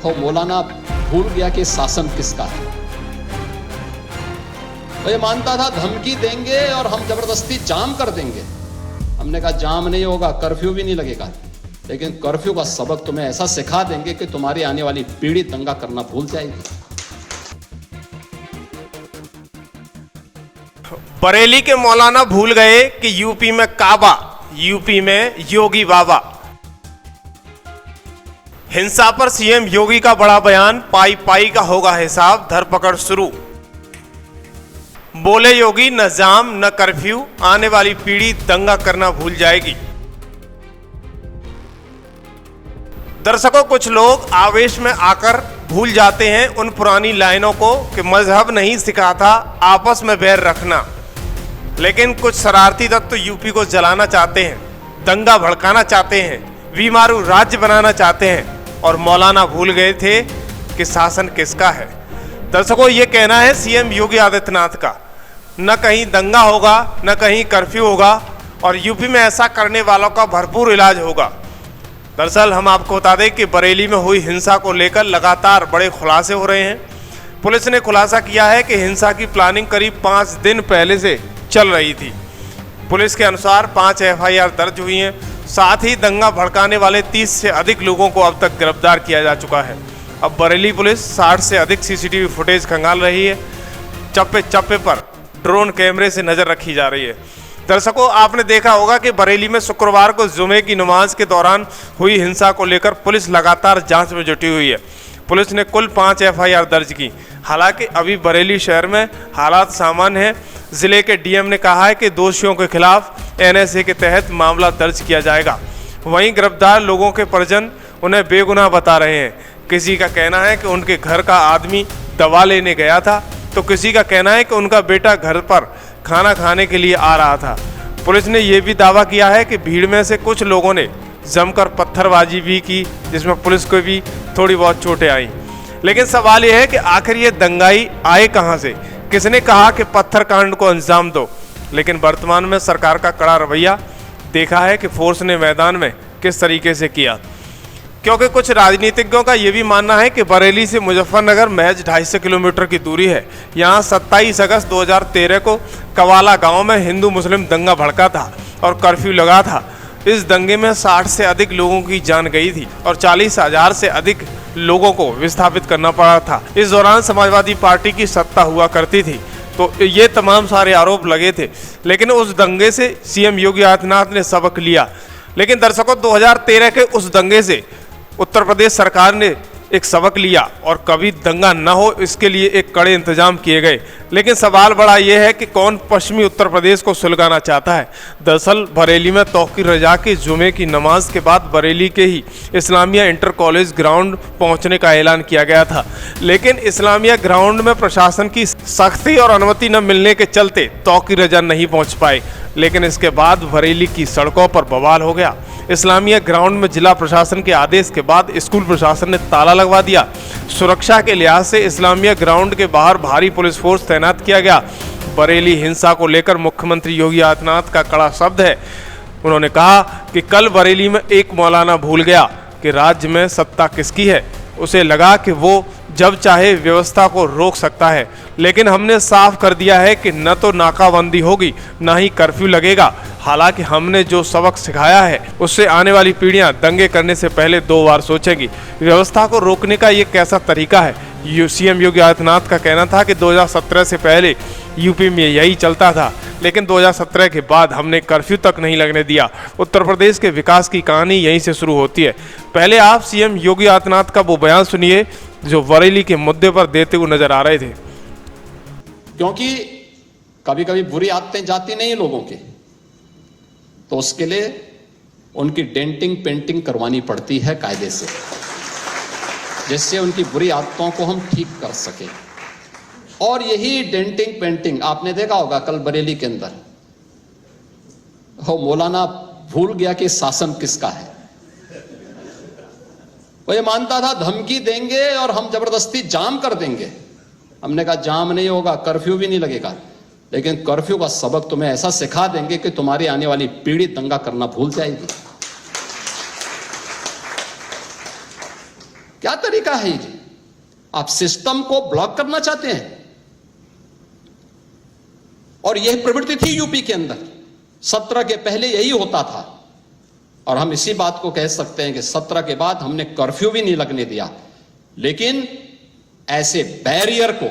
हो मौलाना भूल गया कि शासन किसका है। वो ये मानता था धमकी देंगे और हम जबरदस्ती जाम कर देंगे। हमने कहा जाम नहीं होगा, कर्फ्यू भी नहीं लगेगा, लेकिन कर्फ्यू का सबक तुम्हें ऐसा सिखा देंगे कि तुम्हारी आने वाली पीढ़ी दंगा करना भूल जाएगी। बरेली के मौलाना भूल गए कि यूपी में काबा, यूपी में योगी बाबा। हिंसा पर सीएम योगी का बड़ा बयान, पाई पाई का होगा हिसाब, धरपकड़ शुरू। बोले योगी न जाम न कर्फ्यू, आने वाली पीढ़ी दंगा करना भूल जाएगी। दर्शकों, कुछ लोग आवेश में आकर भूल जाते हैं उन पुरानी लाइनों को कि मजहब नहीं सिखाता आपस में बैर रखना। लेकिन कुछ शरारती तत्व यूपी को जलाना चाहते हैं, दंगा भड़काना चाहते हैं, बीमारू राज्य बनाना चाहते हैं, और मौलाना भूल गए थे कि शासन किसका है। दर्शकों, ये कहना है सीएम योगी आदित्यनाथ का, न कहीं दंगा होगा न कहीं कर्फ्यू होगा, और यूपी में ऐसा करने वालों का भरपूर इलाज होगा। दरअसल हम आपको बता दें कि बरेली में हुई हिंसा को लेकर लगातार बड़े खुलासे हो रहे हैं। पुलिस ने खुलासा किया है कि हिंसा की प्लानिंग करीब 5 दिन पहले से चल रही थी। पुलिस के अनुसार 5 एफआईआर दर्ज हुई हैं। साथ ही दंगा भड़काने वाले 30 से अधिक लोगों को अब तक गिरफ्तार किया जा चुका है। अब बरेली पुलिस 60 से अधिक सीसीटीवी फुटेज खंगाल रही है। चप्पे चप्पे पर ड्रोन कैमरे से नजर रखी जा रही है। दर्शकों, आपने देखा होगा कि बरेली में शुक्रवार को जुमे की नमाज के दौरान हुई हिंसा को लेकर पुलिस लगातार जांच में जुटी हुई है। पुलिस ने कुल 5 एफआईआर दर्ज की। हालांकि अभी बरेली शहर में हालात सामान्य हैं। जिले के डीएम ने कहा है कि दोषियों के खिलाफ एनएसए के तहत मामला दर्ज किया जाएगा। वहीं गिरफ्तार लोगों के परिजन उन्हें बेगुनाह बता रहे हैं। किसी का कहना है कि उनके घर का आदमी दवा लेने गया था, तो किसी का कहना है कि उनका बेटा घर पर खाना खाने के लिए आ रहा था। पुलिस ने यह भी दावा किया है कि भीड़ में से कुछ लोगों ने जमकर पत्थरबाजी भी की, जिसमें पुलिस को भी थोड़ी बहुत चोटें आई। लेकिन सवाल यह है कि आखिर ये दंगाई आए कहां से? किसने कहा कि पत्थर कांड को अंजाम दो? लेकिन वर्तमान में सरकार का कड़ा रवैया देखा है कि फोर्स ने मैदान में किस तरीके से किया, क्योंकि कुछ राजनीतिज्ञों का यह भी मानना है कि बरेली से मुजफ्फरनगर महज 250 किलोमीटर की दूरी है। यहाँ 27 अगस्त 2013 को कवाला गांव में हिंदू मुस्लिम दंगा भड़का था और कर्फ्यू लगा था। इस दंगे में 60 से अधिक लोगों की जान गई थी और 40,000 से अधिक लोगों को विस्थापित करना पड़ा था। इस दौरान समाजवादी पार्टी की सत्ता हुआ करती थी। तो ये तमाम सारे आरोप लगे थे, लेकिन उस दंगे से सीएम योगी आदित्यनाथ ने सबक लिया। लेकिन दर्शकों, 2013 के उस दंगे से उत्तर प्रदेश सरकार ने एक सबक लिया और कभी दंगा न हो इसके लिए एक कड़े इंतजाम किए गए। लेकिन सवाल बड़ा यह है कि कौन पश्चिमी उत्तर प्रदेश को सुलगाना चाहता है। दरअसल बरेली में तौकीर रजा के जुमे की नमाज के बाद बरेली के ही इस्लामिया इंटर कॉलेज ग्राउंड पहुंचने का ऐलान किया गया था, लेकिन इस्लामिया ग्राउंड में प्रशासन की सख्ती और अनुमति न मिलने के चलते तौकीर रजा नहीं पहुँच पाए। लेकिन इसके बाद बरेली की सड़कों पर बवाल हो गया। इस्लामिया ग्राउंड में जिला प्रशासन के आदेश के बाद स्कूल प्रशासन ने ताला लगवा दिया। सुरक्षा के लिहाज से इस्लामिया ग्राउंड के बाहर भारी पुलिस फोर्स तैनात किया गया। बरेली हिंसा को लेकर मुख्यमंत्री योगी आदित्यनाथ का कड़ा शब्द है। उन्होंने कहा कि कल बरेली में एक मौलाना भूल गया कि राज्य में सत्ता किसकी है। उसे लगा कि वो जब चाहे व्यवस्था को रोक सकता है, लेकिन हमने साफ कर दिया है कि न तो नाकाबंदी होगी न ही कर्फ्यू लगेगा। हालांकि हमने जो सबक सिखाया है उससे आने वाली पीढ़ियां दंगे करने से पहले 2 बार सोचेंगी। व्यवस्था को रोकने का ये कैसा तरीका है? सीएम योगी आदित्यनाथ का कहना था कि 2017 से पहले यूपी में यही चलता था, लेकिन 2017 के बाद हमने कर्फ्यू तक नहीं लगने दिया। उत्तर प्रदेश के विकास की कहानी यहीं से शुरू होती है। पहले आप सीएम योगी आदित्यनाथ का वो बयान सुनिए जो बरेली के मुद्दे पर देते हुए नजर आ रहे थे। क्योंकि कभी कभी बुरी आदतें जाती नहीं लोगों की, तो उसके लिए उनकी डेंटिंग पेंटिंग करवानी पड़ती है कायदे से, जिससे उनकी बुरी आदतों को हम ठीक कर सके। और यही डेंटिंग पेंटिंग आपने देखा होगा कल बरेली के अंदर, हो मौलाना भूल गया कि शासन किसका है। वो ये मानता था धमकी देंगे और हम जबरदस्ती जाम कर देंगे। हमने कहा जाम नहीं होगा, कर्फ्यू भी नहीं लगेगा, लेकिन कर्फ्यू का सबक तुम्हें ऐसा सिखा देंगे कि तुम्हारी आने वाली पीढ़ी दंगा करना भूल जाएगी। क्या तरीका है ये? आप सिस्टम को ब्लॉक करना चाहते हैं। और यह प्रवृत्ति थी यूपी के अंदर, 17 के पहले यही होता था। और हम इसी बात को कह सकते हैं कि 17 के बाद हमने कर्फ्यू भी नहीं लगने दिया, लेकिन ऐसे बैरियर को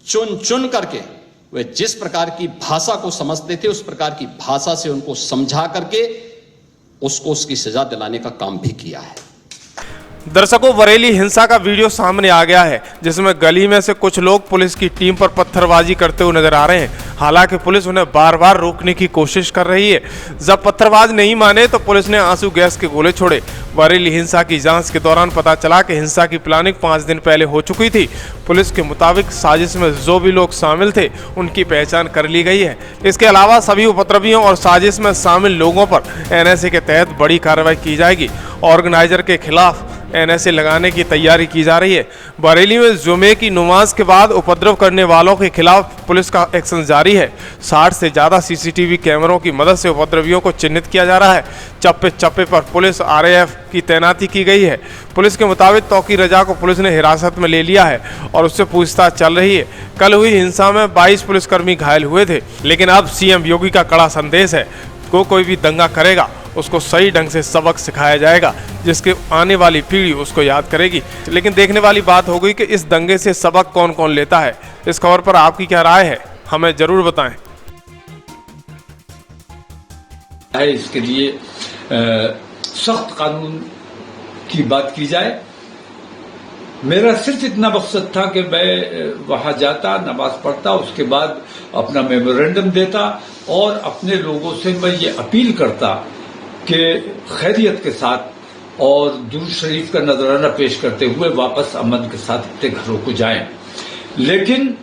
चुन चुन करके वे जिस प्रकार की भाषा को समझते थे उस प्रकार की भाषा से उनको समझा करके उसको उसकी सजा दिलाने का काम भी किया है। दर्शकों, बरेली हिंसा का वीडियो सामने आ गया है, जिसमें गली में से कुछ लोग पुलिस की टीम पर पत्थरबाजी करते हुए नजर आ रहे हैं। हालांकि पुलिस उन्हें बार बार रोकने की कोशिश कर रही है। जब पत्थरबाज नहीं माने तो पुलिस ने आंसू गैस के गोले छोड़े। बरेली हिंसा की जांच के दौरान पता चला कि हिंसा की प्लानिंग 5 दिन पहले हो चुकी थी। पुलिस के मुताबिक साजिश में जो भी लोग शामिल थे उनकी पहचान कर ली गई है। इसके अलावा सभी उपद्रवियों और साजिश में शामिल लोगों पर एनएसए के तहत बड़ी कार्रवाई की जाएगी। ऑर्गेनाइजर के खिलाफ एनएसए लगाने की तैयारी की जा रही है। बरेली में जुमे की नमाज के बाद उपद्रव करने वालों के खिलाफ पुलिस का एक्शन जारी है। 60 से ज्यादा सीसीटीवी कैमरों की मदद से उपद्रवियों को चिन्हित किया जा रहा है। चप्पे चप्पे पर पुलिस आरएएफ की तैनाती की गई है। पुलिस के मुताबिक तौकी रजा को पुलिस ने हिरासत में ले लिया है और उससे पूछताछ चल रही है। कल हुई हिंसा में 22 पुलिसकर्मी घायल हुए थे, लेकिन अब सीएम योगी का कड़ा संदेश है, कोई भी दंगा करेगा उसको सही ढंग से सबक सिखाया जाएगा, जिसके आने वाली पीढ़ी उसको याद करेगी। लेकिन देखने वाली बात हो गई कि इस दंगे से सबक कौन कौन लेता है। इस खबर पर आपकी क्या राय है, हमें जरूर बताएं। इसके लिए सख्त कानून की बात की जाए। मेरा सिर्फ इतना मकसद था कि मैं वहां जाता, नमाज पढ़ता, उसके बाद अपना मेमोरेंडम देता और अपने लोगों से मैं ये अपील करता कि खैरियत के साथ और दुरूद शरीफ का नजराना पेश करते हुए वापस अमन के साथ अपने घरों को जाएं। लेकिन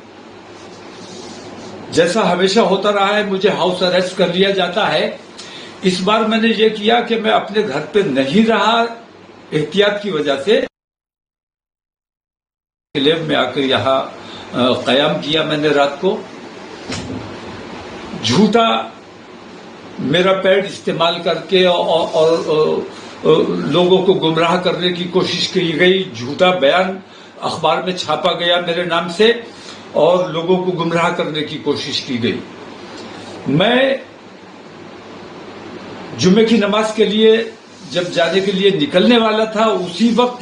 जैसा हमेशा होता रहा है, मुझे हाउस अरेस्ट कर लिया जाता है। इस बार मैंने ये किया कि मैं अपने घर पे नहीं रहा, एहतियात की वजह से लेब में आकर यहाँ कयाम किया मैंने रात को। झूठा मेरा पैड इस्तेमाल करके और लोगों को गुमराह करने की कोशिश की गई। झूठा बयान अखबार में छापा गया मेरे नाम से और लोगों को गुमराह करने की कोशिश की गई। मैं जुमे की नमाज के लिए जब जाने के लिए निकलने वाला था, उसी वक्त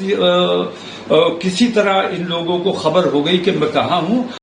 किसी तरह इन लोगों को खबर हो गई कि मैं कहाँ हूं।